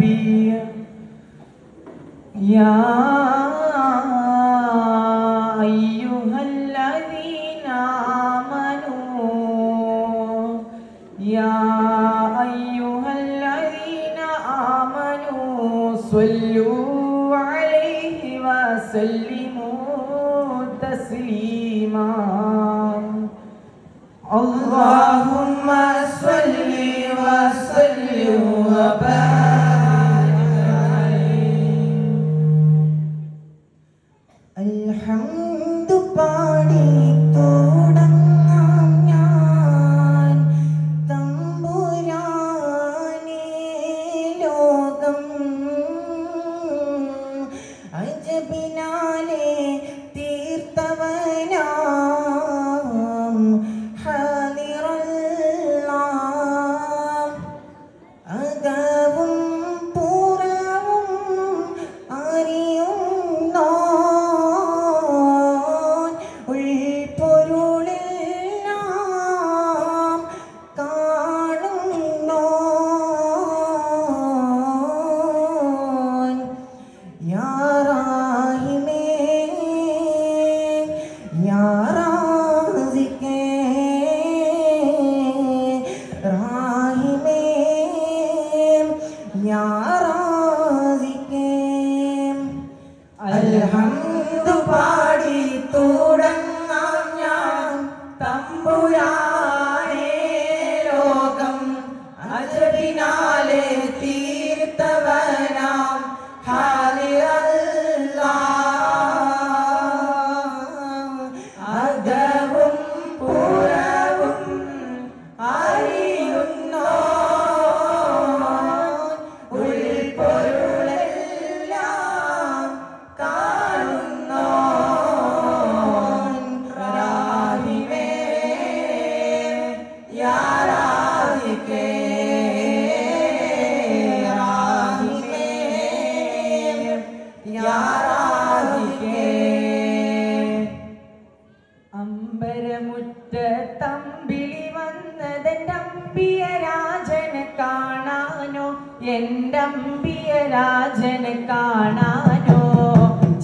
النبي يا أيها الذين آمنوا يا أيها الذين آمنوا صلوا عليه وسلموا تسليما اللهم صل وسلم وبارك عليه الحمد പാടി തുടങ്ങാം ഞാൻ തമ്പുരാനേ ലോകം അജബിനാലെ തീർത്തവനാം അൽഹംദു പാടി തുടങ്ങാം ഞാൻ തമ്പുരാനേ ലോകം അജബിനാലെ തീർത്തവനാം അകവും പുറവും അറിയുന്നോ അമ്പരമുറ്റത്തമ്പിളി വന്നതെൻ്റമ്പിയ രാജനെ കാണാനോ എൻ്റമ്പിയ രാജനെ കാണാനോ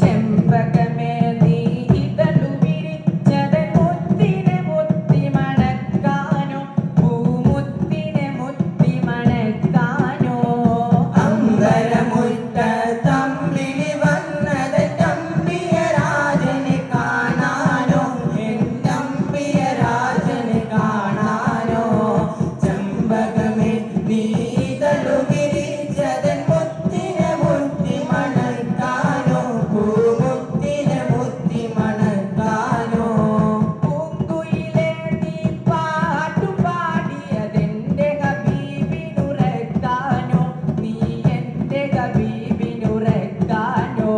ചെമ്പകമേ നീ ഇതളു വിരിച്ചതൻ മുത്തിനെ മുത്തി മണക്കാനോ പൂമുത്തിനെ മുത്തി മണക്കാനോ അമ്പരമുറ്റത്തമ്പിളി വന്നതെൻ്റമ്പിയ രാജനെ കാണാനോ എൻ്റമ്പിയ രാജനെ കാണാനോ ചെമ്പകമേ നീ ഇതളു വിരിച്ചതൻ മുത്തിനെ മുത്തി മണക്കാനോ പൂമുത്തിനെ മുത്തി മണക്കാനോ പൂങ്കുയിലേ നീ പാട്ടു പാടിയതെൻ്റെ ഹബീബിനുറക്കാനോ നീ എൻ്റെ ഹബീബിനുറക്കാനോ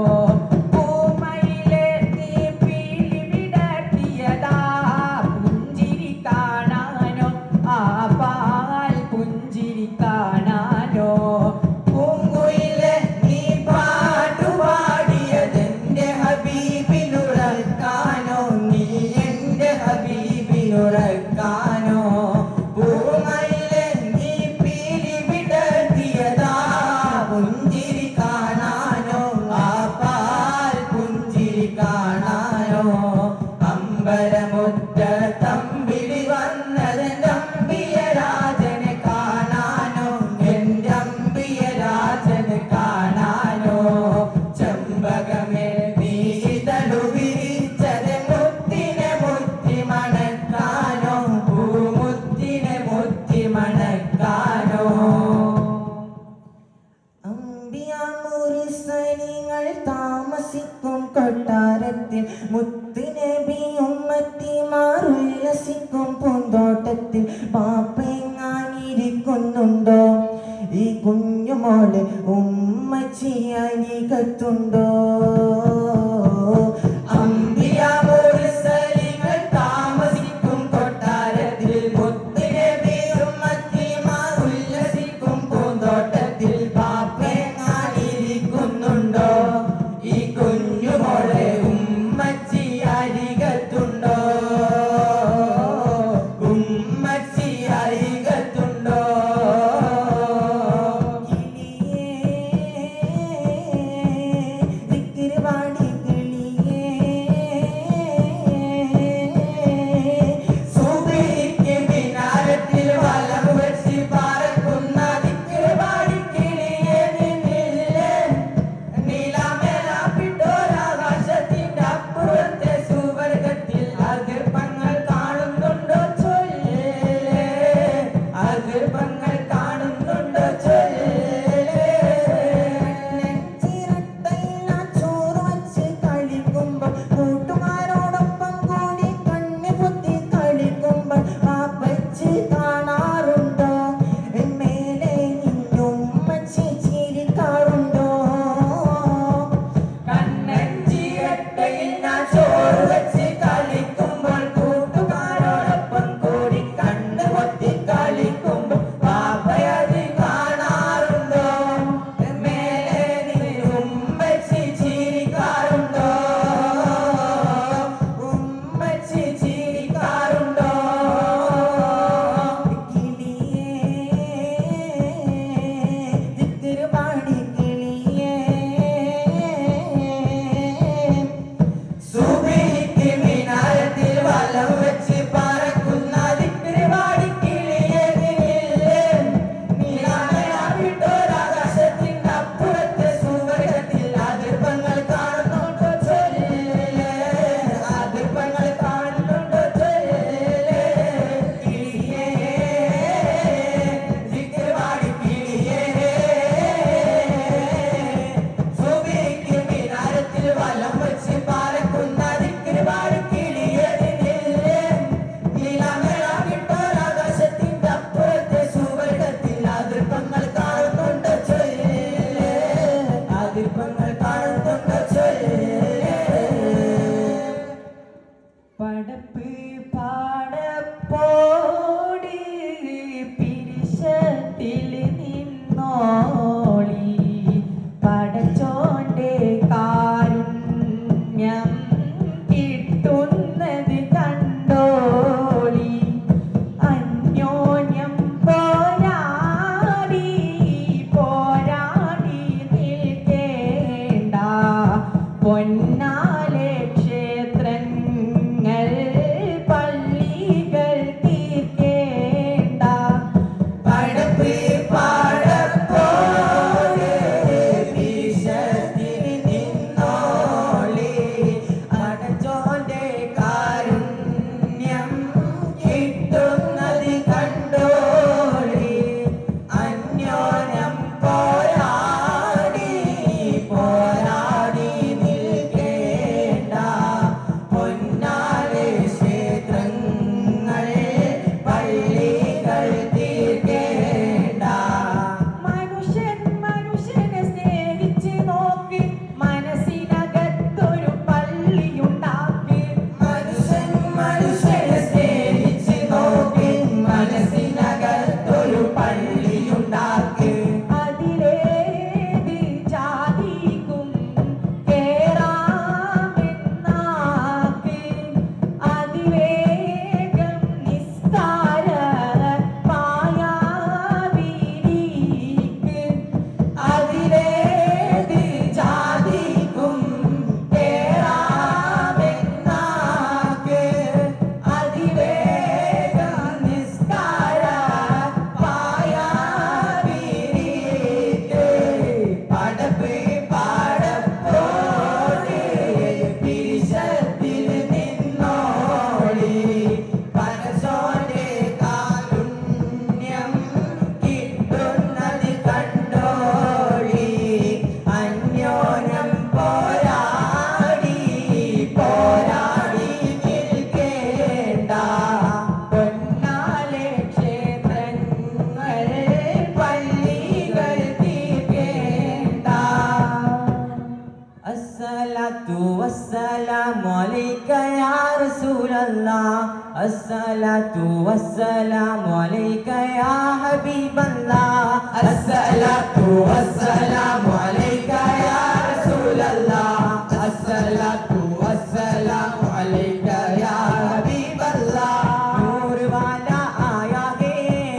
പൂമയിലേ നീ പീലി വിടർത്തിയതാ പുഞ്ചിരി കാണാനോ ആ പാൽ പുഞ്ചിരി കാണാനോ പൂങ്കുയിലേ നീ പാട്ടു പാടിയതെൻ്റെ ഹബീബിനുറക്കാനോ നീ എൻ്റെ ഹബീബിനുറക്കാനോ പൂമയിലേ നീ പീലി വിടർത്തിയതാ പുഞ്ചിരി കാണാനോ ആ പാൽ പുഞ്ചിരി കാണാനോ അമ്പരമുറ്റത്തമ്പിളി വന്നതെൻ്റമ്പിയ രാജനെ കാണാനോ എൻ്റമ്പിയ രാജനെ കാണാനോ ചെമ്പകമേ നീ ഇതളു വിരിച്ചത് മുത്തിനെ മുത്തി മണക്കാനോ പൂമുത്തിനെ മുത്തി മണക്കാനോ അമ്പിയാമുറിസനിങ്ങൾ താമസിക്കും കൊട്ടാരത്തിൽ മുത്തുനബി ഉമ്മത്തിമാർ ഉല്ലസിക്കും പൂന്തോട്ടത്തിൽ പാപ്പയെങ്ങാനിരിക്കുന്നുണ്ടോ ഈ കുഞ്ഞുമോള് ഉമ്മച്ചിയായി കത്തുണ്ടോ അമ്പിയാമുറിസനിങ്ങൾ താമസിക്കും കൊട്ടാരത്തിൽ മുത്തുനബി ഉമ്മത്തിമാർ ഉല്ലസിക്കും പൂന്തോട്ടത്തിൽ പാപ്പയെങ്ങാനിരിക്കുന്നുണ്ടോ ഈ കുഞ്ഞുമോളെ ഉമ്മച്ചി അരികത്തുണ്ടോ ഉമ്മച്ചി അരികത്തുണ്ടോ കിളിയേ പൊന്നാലെ ക്ഷേത്രങ്ങൾ പള്ളികൾ തീർക്കേണ്ട പടപ്പ് പാടപ്പോഴ് വിശത്തിന് നിന്നോളി അടച്ചോന്റെ കാരുണ്യം കിട്ടുന്നത് കണ്ടോളി അന്യോന്യം പോരാടി പോരാടി നിൽക്കേണ്ട പൊന്നാലെ ക്ഷേത്രങ്ങൾ പള്ളികൾ തീർക്കേണ്ട മനുഷ്യനെ സ്നേഹിച്ച് നോക്ക് മനസ്സിനകത്തൊരു പള്ളിയുണ്ടാക്ക് മനുഷ്യനെ സ്നേഹിച്ച് നോക്ക് മനസ്സിനകത്തൊരു പള്ളിയുണ്ടാക്ക് അതിലേത് ജാതിക്കും കേറാമെന്നാക്ക് അതിവേഗം നിസ്കാര പായാവിരിക്ക് അതിലേത് ജാതിക്കും കേറാമെന്നാക്ക് അതിവേഗം നിസ്കാര പായാവിരിക്ക് പടപ്പ് പാടപ്പോഴ് പിരിശത്തിൽ നിന്നോളി പരസോന്റെ കാരുണ്യം കിട്ടുന്നത് കണ്ടോളി അന്യോന്യം പോരാടി പോരാടി നിൽക്കേണ്ട പൊന്നാലെ ക്ഷേത്രങ്ങൾ പള്ളികൾ തീർക്കേണ്ട അസ്സലാത്തു വസ്സലാമു അലൈക യാ റസൂലല്ലാഹ് അസ്സലാത്തു വസ്സലാമു അലൈക യാ ഹബീബല്ലാഹ് അസ്സലാത്തു വസ്സലാമു അലൈക യാ റസൂലല്ലാഹ് അസ്സലാത്തു വസ്സലാമു അലൈക യാ ഹബീബല്ലാഹ് നൂർ വാല ആया है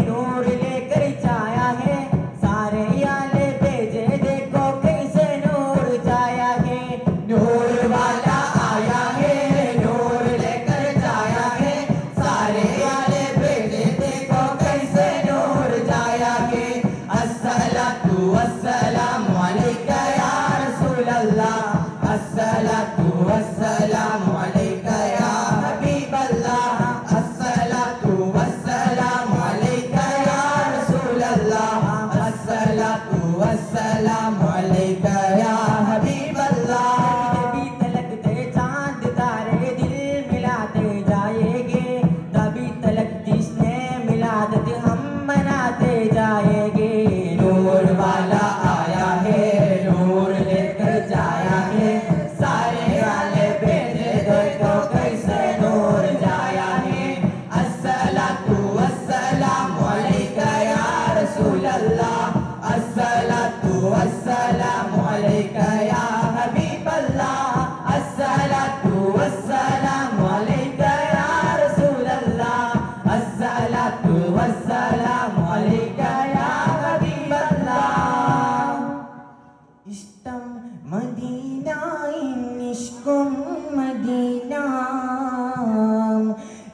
नूर लेकर जाया है सारे याले भेजे देखो कैसे नूर जाया है नूर वाला आया है नूर लेकर जाया है सारे याले भेजे देखो कैसे नूर जाया है अस्सलातु वस्सलामु अलैका या रसूल अल्लाह अस्सलातु वस्सलामु अलैका या हबीब अल्लाह अस्सलातु वस्सलामु अलैका या रसूल अल्लाह अस्सलातु वस्सलामु अलैका या हबीब अल्लाह तभी तलकते चांद तारे दिल मिलाते जाएंगे तभी तलक जिसने मिलादत हम मनाते जाएंगे नूर वाला आया है नूर लेकर जाया है सारे वाले भेजे देखो कैसे नूर जाया है अस्सलातु वस्सलामु अलैका या रसूल अल्लाह अस्सलातु वस्सलामु अलैका या हबीब अल्लाह अस्सलातु वस्सलामु अलैका या रसूल अल्लाह अस्सलातु वस्सलामु अलैका या हबीब अल्लाह इष्टम मदीना इश्कुम मदीना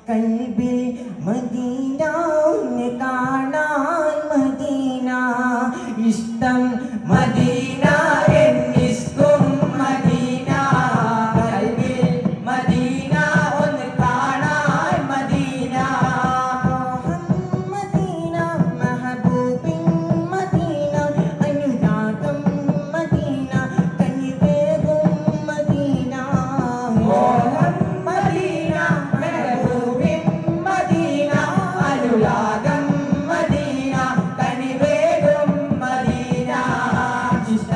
കൽബിൽ മദീന ഒന്ന് കാണാൻ മദീന ഇഷ്ടം മദീന എന്നിഷ്കും മദീന കൽബിൽ മദീന ഒന്ന് കാണാൻ മദീന മദീന മെഹബൂബിൻ മദീന അനുരാഗം മദീന കനിവേകും മദീന മോഹം മദീന മെഹബൂബിൻ മദീന അനുരാഗം മദീന കനിവേകും മദീന ഇഷ്ടം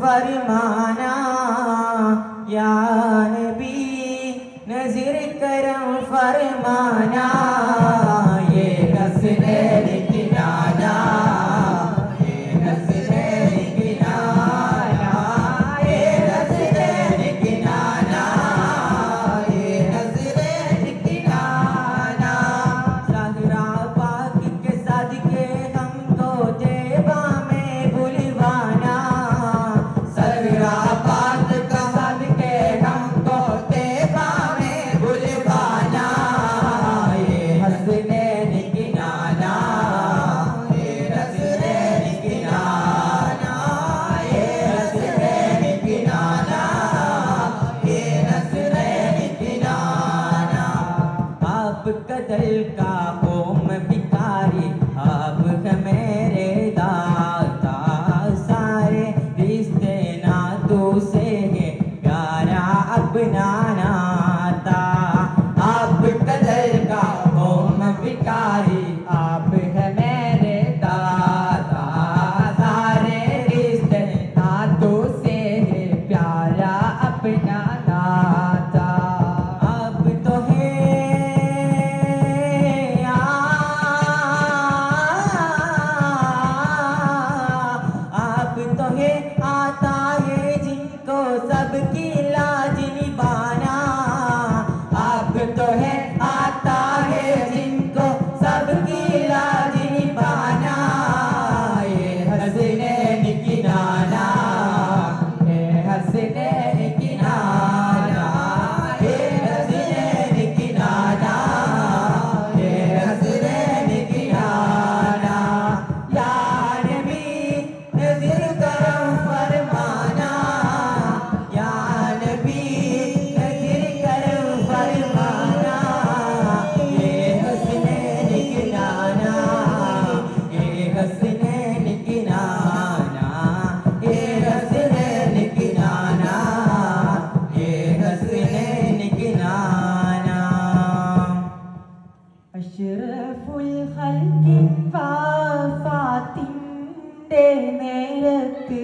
फरमाना या नबी नजर करम फरमाना ये हसनैन की नाना ये हसनैन की नाना ये हसनैन की नाना ये हसनैन की नाना ज़हरा पाक के सदके हमको जेबा में बुलवाना ज़हरा पाक का सदके हमको जेबा में बुलवाना ये हसनैन की नाना ये हसनैन की नाना ये हसनैन की नाना ये हसनैन की नाना आपका दिल का होम भिखारी आप है मेरे दाता सारे रिश्ते नातों से है प्यारा अपना नाता आपका दिल का होम भिखारी आप है मेरे दाता सारे रिश्ते नातों से है प्यारा अपना नाता आप तो है आप तो है आता है जिनको सबकी लाज निभाना आप तो है आता है जिनको सबकी लाज निभाना ये हसनैन की नाना ये हसनैन की नाना ये हसनैन की नाना ये हसनैन की नाना या नबी नज़र करम फरमाना या नबी नज़र करम फरमाना ये हसनैन की नाना ये हसनैन की नाना ये हसनैन की नाना ये हसनैन की नाना അഷ്റഫുൽ ഖൽഖി വഫാത്തിൻ്റെ നേരത്ത്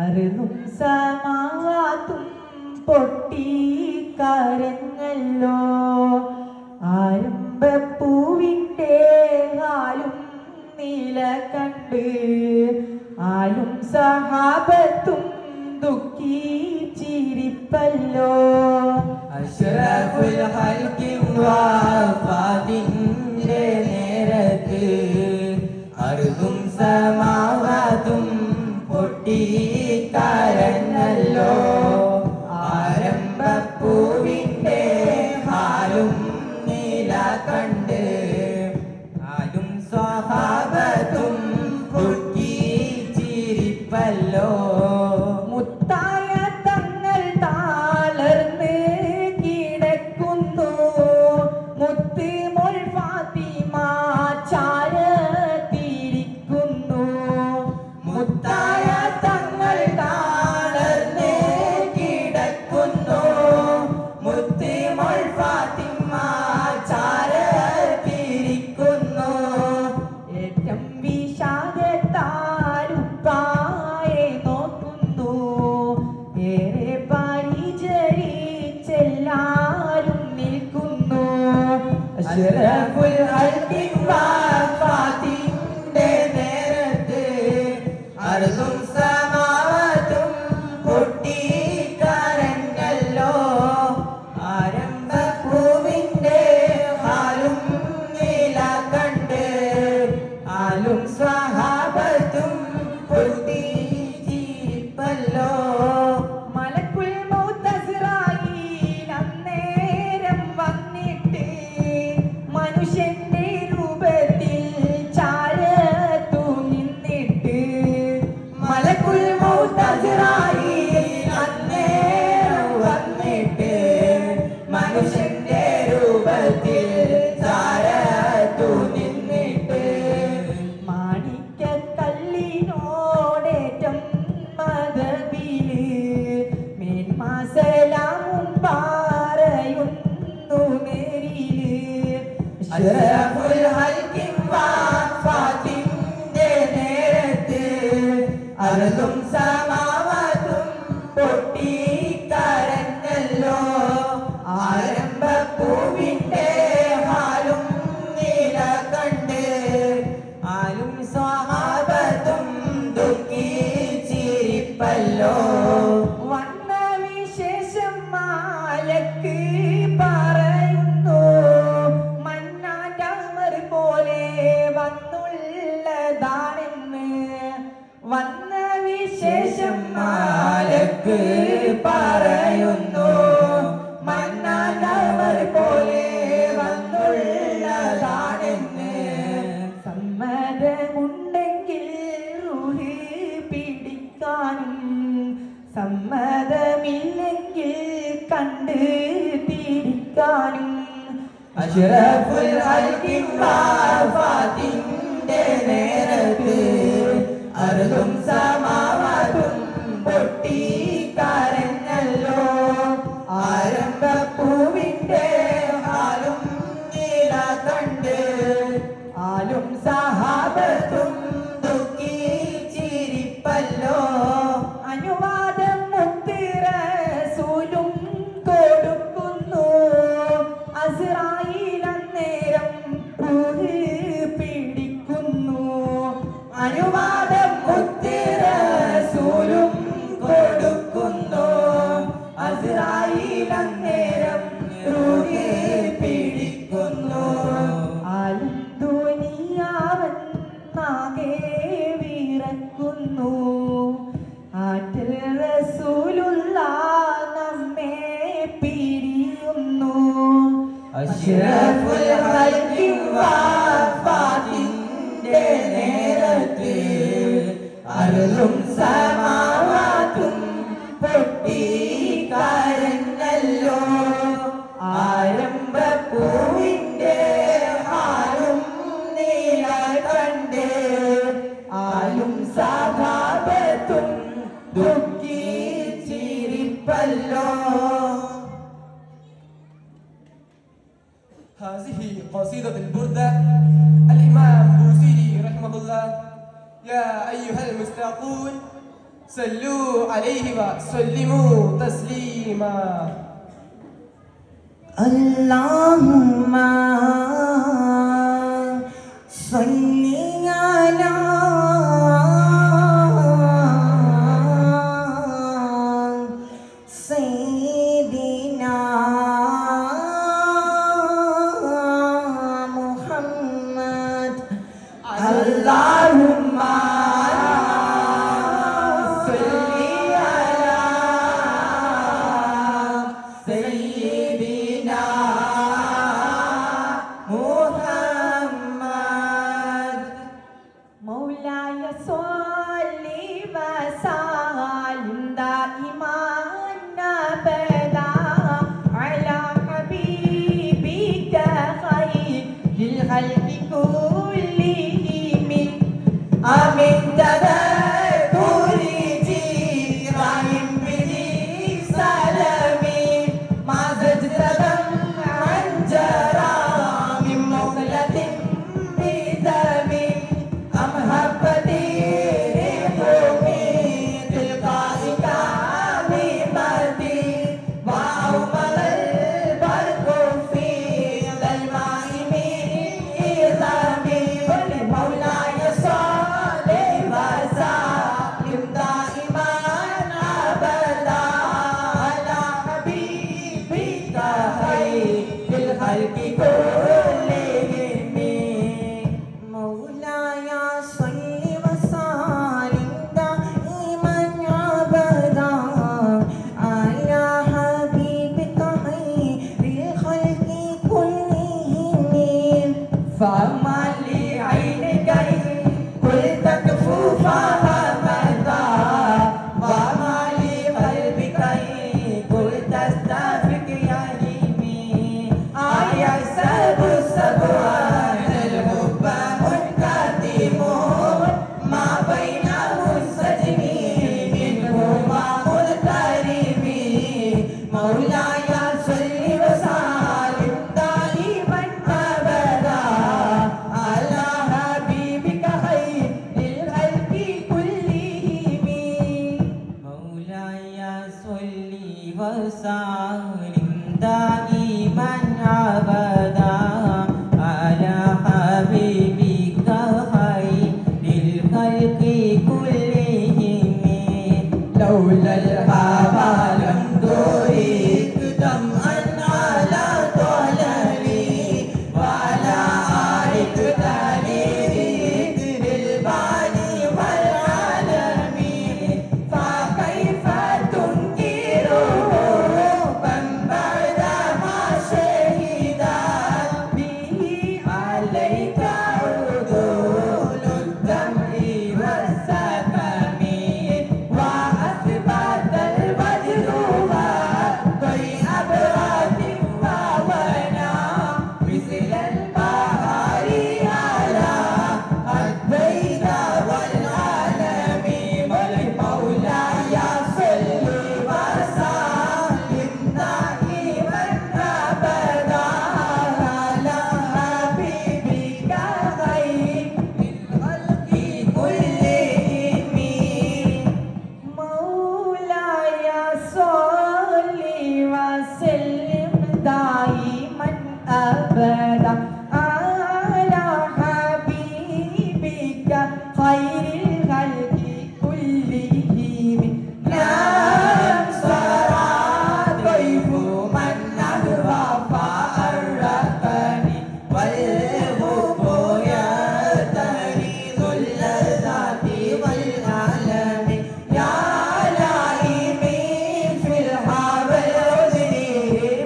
അർളും സമാവാത്തും പൊട്ടിക്കരഞ്ഞല്ലോ ആരംഭപ്പൂവിൻ്റെ ഹാലും നില കണ്ട് ആലും സഹാബത്തും ദുഃഖിച്ചിരിപ്പല്ലോ അഷ്റഫുൽ ഖൽഖി വഫാത്തിൻ്റെ നേരത്ത് അർളും സമാവാത്തും പൊട്ടിക്കരഞ്ഞല്ലോ ആരംഭപ്പൂവിൻ്റെ ഹാലും നീല കണ്ട് ആലും സ്വഹാബത്തും പൊട്ടിച്ചിരിപ്പല്ലോ മുത്തായ തങ്ങൾ താളർന്ന് കിടക്കുന്നു മുത്ത് മുൽ ഫാത്തിമ ചാരത്തിരിക്കുന്നു വന്ന വിശേഷം മാലക്ക് പറയുന്നു മന്നാനവർ പോലെ വന്നുള്ളതാണെന്ന് സമ്മതമുണ്ടെങ്കിൽ റൂഹ് പിടിക്കാനും സമ്മതമില്ലെങ്കിൽ കണ്ട് തിരിക്കാനും അഷ്റഫുൽ ഖൽഖി വഫാത്തിന്റെ നേരത്ത് അർളും സമാവാതും പൊട്ടിക്കരഞ്ഞല്ലോ ആരംഭപ്പൂവിന്റെ ഹാലും നീല കണ്ട് ആലും സഹാബത്തും ദുഃഖിച്ചിരിപ്പല്ലോ അനുവാദം മുത്ത് റസൂലും കൊടുക്കുന്നു അസ്റായീൽ അന്നേരം റൂഹ് പിടിക്കുന്നു അനുവാദം മുത്ത് റസൂലും കൊടുക്കുന്നു അസ്റായീൽ അന്നേരം റൂഹ് പിടിക്കുന്നു ആലും ദുനിയാവന്നാകെ വിറക്കുന്നു ആറ്റൽ റസൂലുള്ള നമ്മെ പിരിയുന്നു അഷ്റഫുൽ ഖൽഖി വഫാത്തിന്റെ നേരത്ത് അർളും സമാവാതും പൊട്ടിക്കരഞ്ഞല്ലോ ആരംഭപ്പൂവിന്റെ ഹാലും നീല കണ്ട് ആലും സഹാബത്തും ദുഃഖിച്ചിരിപ്പല്ലോ. هذه قصيدة البردة الإمام بوصيري رحمه الله. يا أيها المشتاقون صلوا عليه وسلموا تسليما. اللهم صل على سيدنا محمد. اللهم صل على سيدنا محمد. مولاي صل وسلم دائما ابدا على حبيبك خير الخلق كلهم آمين تذكر جيران بذي سلامي ما زجت دمعا جرى من مخلة بدمي أم هبتي ريحومي تلقائك بمدي وأومض البرق في الماء من إذامي مولاي صل وسلم دائما أبدا على حبيبك خير الخلق كلهم. مولاي صل وسلم دائما أبدا على حبيبك خير الخلق كلهم. فما لعينك إن قلت كفوفها مدى وما لقلبك إن قلت استفق يميني أيحسب السبوات الحب منكتم ما بين منسجم منهما مضطرب. مولاي صل وسلم دائما أبدا على حبيبك خير الخلق كلهم. مولاي صل وسلم دائما أبدا على حبيبك خير الخلق كلهم. لولا الهوى لم تريد دمعا على طلبي ولا أعرف تاريخ بالباني والعلم. خير الخلق كلهم نعم سرى ضيف من أهوى فأرقني والحب يأتني ذو اللذات والألم يا لائمي في الهوى العذر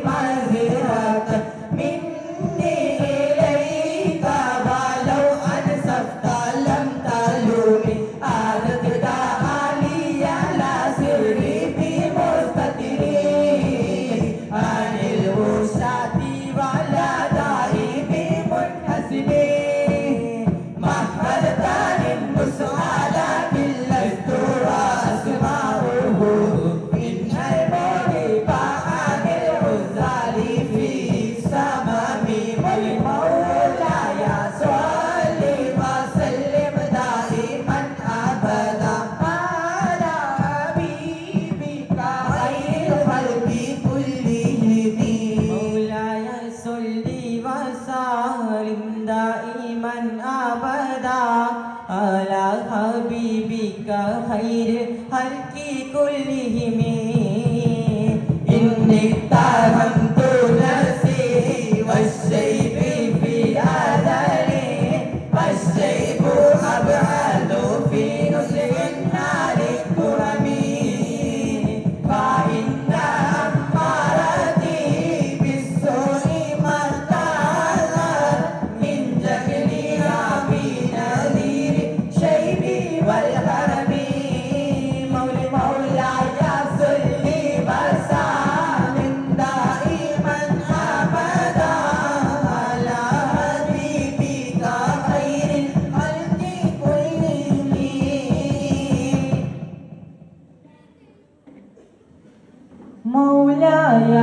مهرة مني إليك ولو أنسفت لم تلومي أردت دعالي على سري بمستتري عن الوسعة ولا داعي بمنحسبي محمدتان المسؤالات لست أسمعه إن المغيب عن العزال في سمامي والمولاي صل وسلم دائما أبدا على حبيبك خير الخلق كلهم مولاي صل وسلم دائما أبدا على حبيبك خير الخلق كلهم إني اتهمت نفسي والشيب في أذلي والشيب أبعد في نسل النار كرمي فإن أمارتي بالسوء ما ارتهت من جهلها بنذير شيبي والهرم مولاي صل وسلم دائما أبدا على حبيبك خير الخلق كلهم مولاي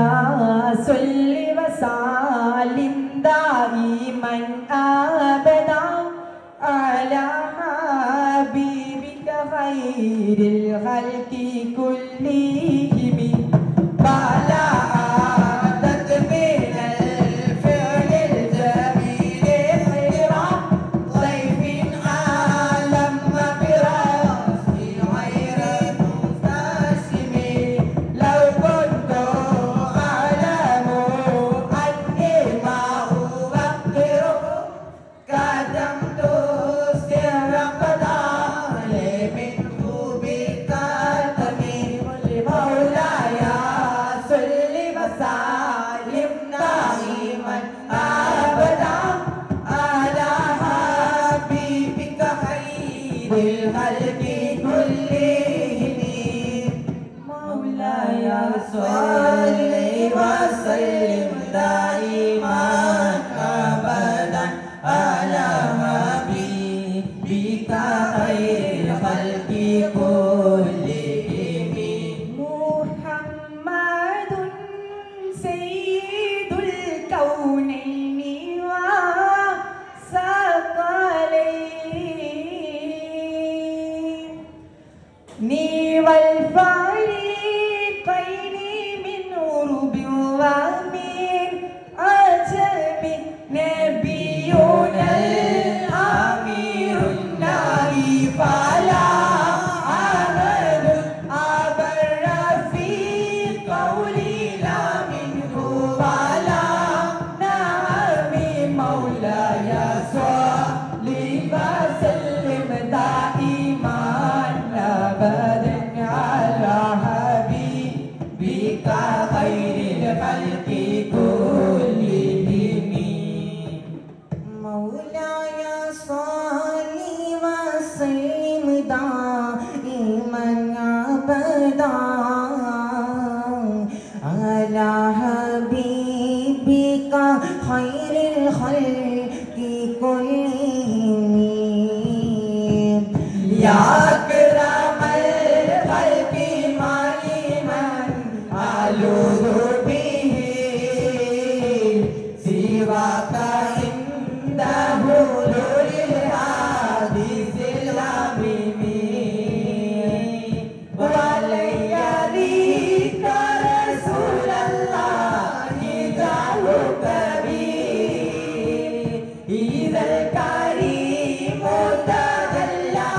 صل وسلم دائما أبدا على حبيبك خير الخلق كلهم فلا عادت من الفعل الجميل حرى ضيف عالم براسي غير مستسلم لو كنت أعلم أني ما أوقره كتمت سر قدالي منه بكتمي مولاي صل وسلم دائما أبدا على حبيبك خير الخلق كلهم مولاي صل وسلم دائما أبدا على حبيبك خير الخلق كلهم محمد سيد الكونين وثقلين والفريقين من عرب ومن عجم نبينا الأمير النبي فلا أحد أبر في قولي لا منه ولا نعم مولاي صل وسلم دائما أبدا على حبيبك خير الخلق كلهم مولاي صل وسلم دائما أبدا على حبيبك خير الخلق كلهم يا أكرم الخلق من ألوذ به سواك عنده للحديث العظيم ولن يريك رسول الله جعلك به إذا الكريم تجلى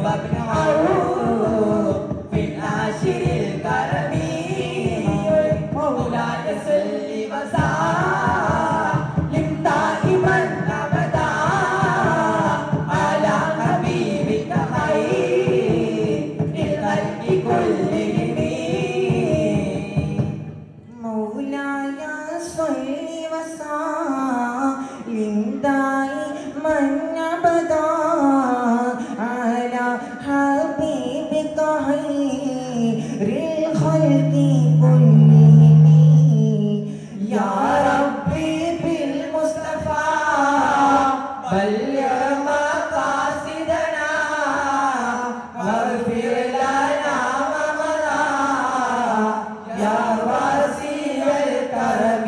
بالمعروف في العاشر الكرم مولاي صل وسلم دائما ابدا على حبيبك خير الخلق كلهم مولاي صل وسلم دائما ابدا على حبيبك خير الخلق كلهم يا ربي بالمصطفى بلغ مقاصدنا واغفر لنا ما مضى يا واسع الكرم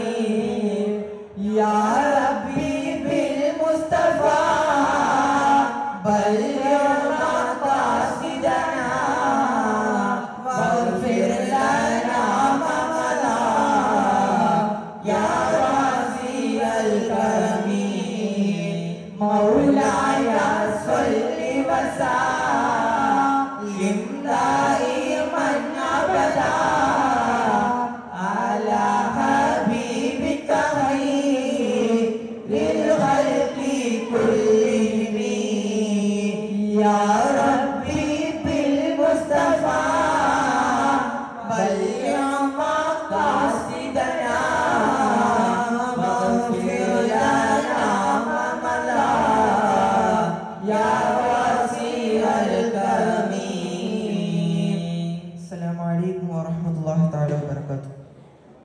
يا ربي بالمصطفى بلغ مقاصدنا واغفر لنا ما مضى يا واسع الكرم مولاي صل وسلم دائما ابدا